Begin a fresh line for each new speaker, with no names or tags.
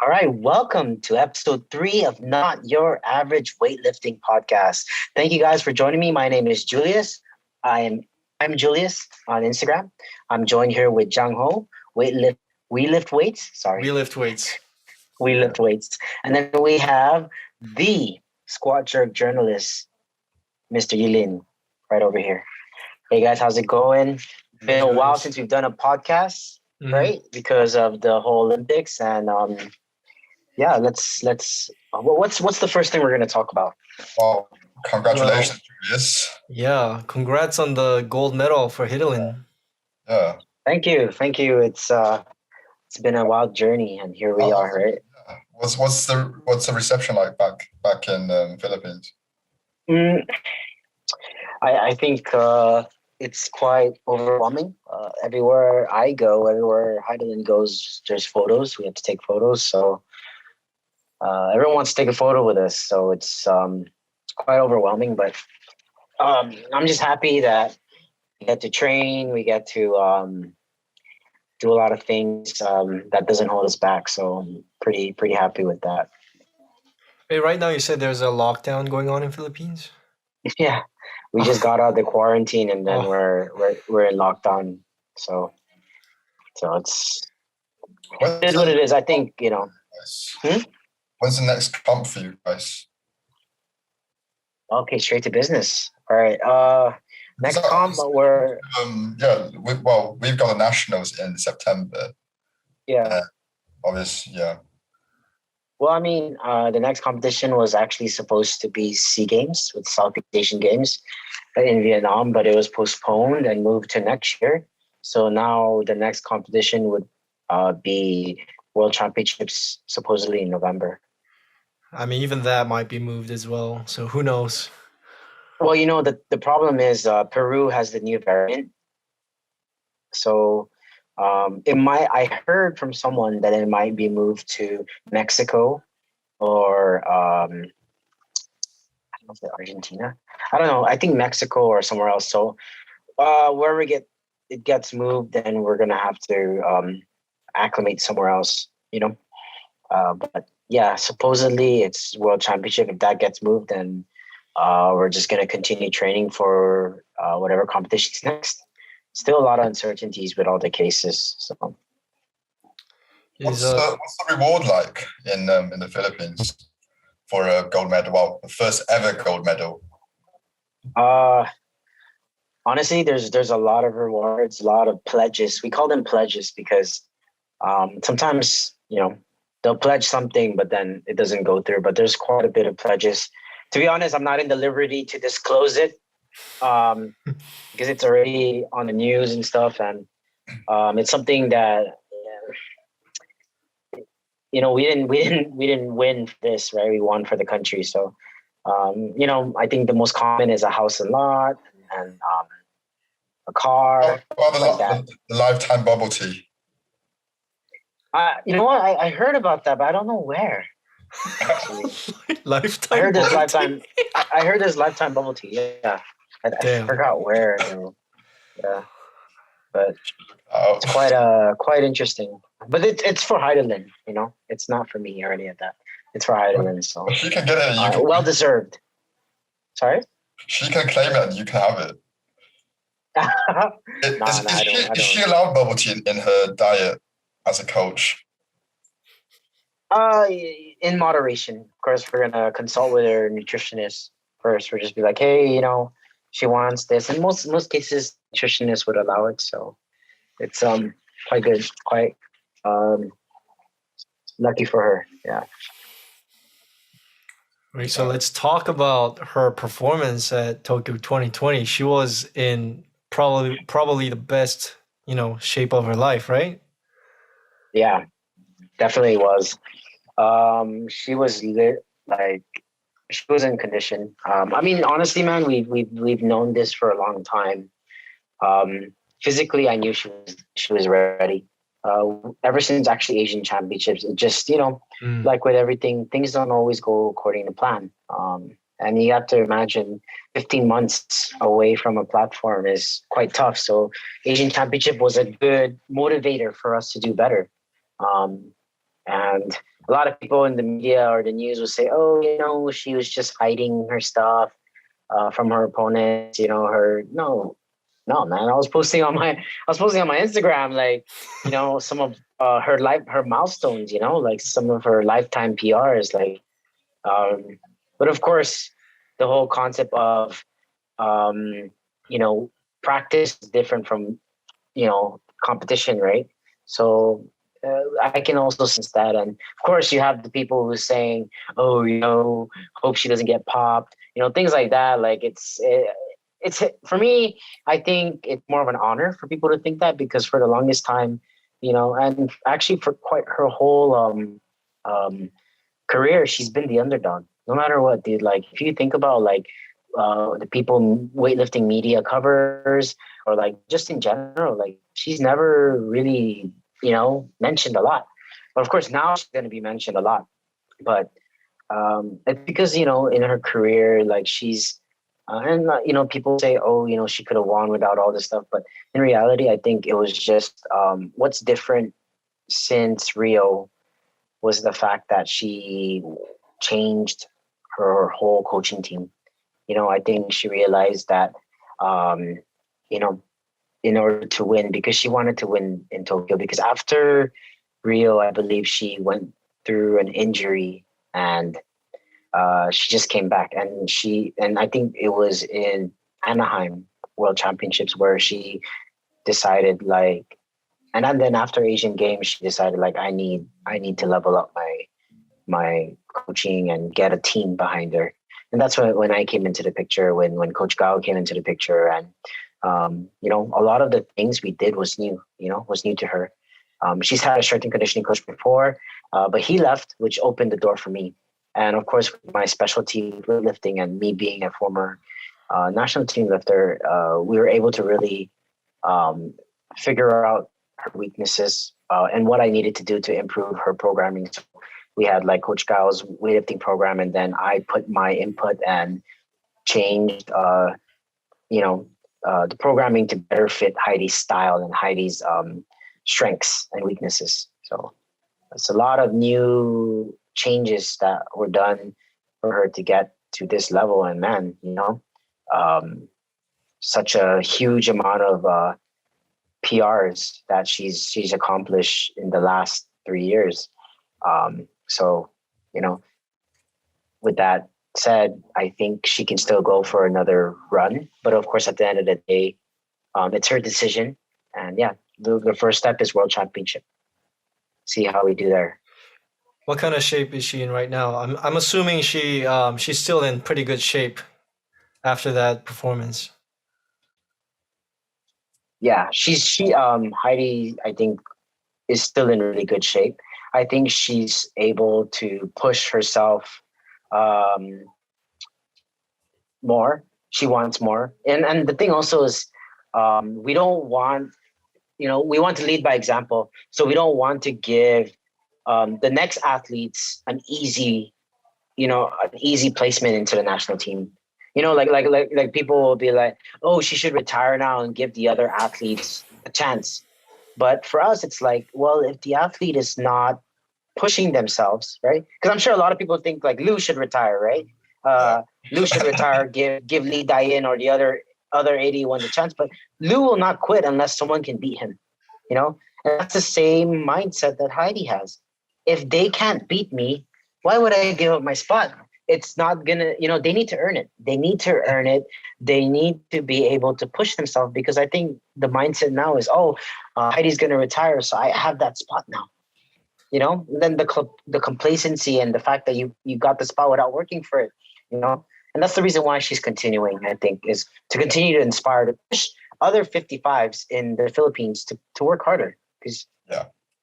All right, welcome to episode 3 of Not Your Average Weightlifting Podcast. Thank you guys for joining me. My name is Julius. I am I'm Julius on Instagram. I'm joined here with Jangho. We lift weights.
We
Sorry,
lift weights.
we lift weights. And then we have the squat jerk journalist, Mr. Yilin, right over here. Hey guys, how's it going?
Hey,
Been a while
Julius.
since we've done a podcast,
Mhm.
right? Because of the whole Olympics and yeah, let's. What's the first thing we're gonna talk about?
Well,
Well,
congratulations, Julius.
yeah. Congrats on the gold medal for Hidilyn.
Yeah.
Thank you. It's been a wild journey, and here we
How
are,
was
right?
what's the reception like back in Philippines?
Mm, I think it's quite overwhelming. Everywhere I go, everywhere Heidelin goes, there's photos. We have to take photos, so everyone wants to take a photo with us. So it's quite overwhelming, but I'm just happy that we get to train. We get to do a lot of things that doesn't hold us back. So I'm pretty happy with that.
Hey, right now you said there's a lockdown going on in Philippines.
Yeah, we just got out of the quarantine and then
Oh,
we're in lockdown. So it's it
When's
is what
the
it is. I think
guys?
Hmm?
When's the next comp for you guys?
Okay, straight to business. All right.
Is
Next
that,
comp we're
yeah, we've got the nationals in September.
yeah.
Uh, obviously, yeah.
Well, I mean, the next competition was actually supposed to be Sea Games with Southeast Asian Games in Vietnam, but it was postponed and moved to next year. So now the next competition would be World Championships, supposedly in November.
I mean, even that might be moved as well. So who knows?
Well, the problem is Peru has the new variant, so it might. I heard from someone that it might be moved to Mexico or I don't know if it's Argentina. I don't know. I think Mexico or somewhere else. So wherever it gets moved, then we're gonna have to acclimate somewhere else. But yeah, supposedly it's World Championship. If that gets moved, then we're just gonna continue training for whatever competition's next. Still a lot of uncertainties with all the cases. So
Is
What's the reward like in the Philippines for a gold medal? Well, the first ever gold medal.
uh, honestly, there's a lot of rewards, a lot of pledges. We call them pledges because sometimes they'll pledge something, but then it doesn't go through. But there's quite a bit of pledges. To be honest, I'm not in the liberty to disclose it um, because it's already on the news and stuff, and it's something that we didn't win this, right? We won for the country. So I think the most common is a house and lot and a car,
Well,
like that.
the lifetime bubble tea.
You know what? I heard about that, but I don't know where. Actually, I
lifetime
heard this
bubble tea?
lifetime. I heard this lifetime bubble tea. Yeah, I
Damn.
forgot where though. Yeah, but
Oh,
it's quite interesting. But it's for Heidelin. It's not for me or any of that. It's for Heidelin. So
but she can get it. You can.
well deserved. Sorry.
She can claim it, and you can have it.
No,
Is,
I don't. I
is she
don't.
allowed bubble tea in her diet as a coach?
In moderation. Of course, we're gonna consult with her nutritionist first. We'll just be like, hey, she wants this, and most cases, nutritionists would allow it. So it's quite good, quite um lucky for her. Yeah.
Right, so let's talk about her performance at Tokyo 2020. She was in probably the best, shape of her life, right?
Yeah, definitely was. She was like she was in condition. I mean, honestly, man, we've known this for a long time. Physically, I knew she was ready. Ever since actually Asian Championships, it just
Mm.
like with everything, things don't always go according to plan. And you have to imagine 15 months away from a platform is quite tough. So Asian Championship was a good motivator for us to do better. And a lot of people in the media or the news will say, oh, she was just hiding her stuff from her opponents. No, man. I was posting on my Instagram, like, some of her milestones. Like some of her lifetime PRs, like. But of course, the whole concept of practice is different from competition, right? So I can also sense that, and of course, you have the people who are saying, "Oh, hope she doesn't get popped," things like that. Like it's for me. I think it's more of an honor for people to think that, because for the longest time, and actually for quite her whole career, she's been the underdog. No matter what, dude. Like if you think about like the people weightlifting media covers, or like just in general, like she's never really mentioned a lot. But of course now she's going to be mentioned a lot. But it's because in her career, like she's and people say, oh, she could have won without all this stuff. But in reality, I think it was just what's different since Rio was the fact that she changed her whole coaching team. I think she realized that, in order to win, because she wanted to win in Tokyo, because after Rio, I believe she went through an injury, and she just came back, and I think it was in Anaheim World Championships where she decided, like, and then after Asian Games, she decided, like, I need to level up my coaching and get a team behind her. And that's when I came into the picture, when Coach Gao came into the picture, and a lot of the things we did was new to her. She's had a strength and conditioning coach before, but he left, which opened the door for me. And of course, my specialty weightlifting and me being a former national team lifter, we were able to really figure out her weaknesses and what I needed to do to improve her programming. So we had like Coach Gao's weightlifting program, and then I put my input and changed, the programming to better fit Heidi's style and Heidi's strengths and weaknesses. So it's a lot of new changes that were done for her to get to this level. And man, such a huge amount of PRs that she's accomplished in the last 3 years. So, with that said, I think she can still go for another run. But of course, at the end of the day, it's her decision. And yeah, the first step is World Championship. See how we do there.
What kind of shape is she in right now? I'm assuming she's still in pretty good shape after that performance.
Yeah, Heidi, I think, is still in really good shape. I think she's able to push herself more. She wants more. And the thing also is, we don't want, we want to lead by example. So we don't want to give the next athletes an easy placement into the national team. Like people will be like, oh, she should retire now and give the other athletes a chance. But for us, it's like, well, if the athlete is not pushing themselves, right? Because I'm sure a lot of people think like Lu should retire, right? Lu should retire, give Lee Dayan or the other 81s a chance. But Lu will not quit unless someone can beat him, And that's the same mindset that Heidi has. If they can't beat me, why would I give up my spot? It's not gonna, they need to earn it. They need to earn it. They need to be able to push themselves, because I think the mindset now is, Heidi's gonna retire, so I have that spot now. And then the complacency and the fact that you got the spot without working for it, and that's the reason why she's continuing. I think is to continue to inspire, to push other 55s in the Philippines to work harder. Because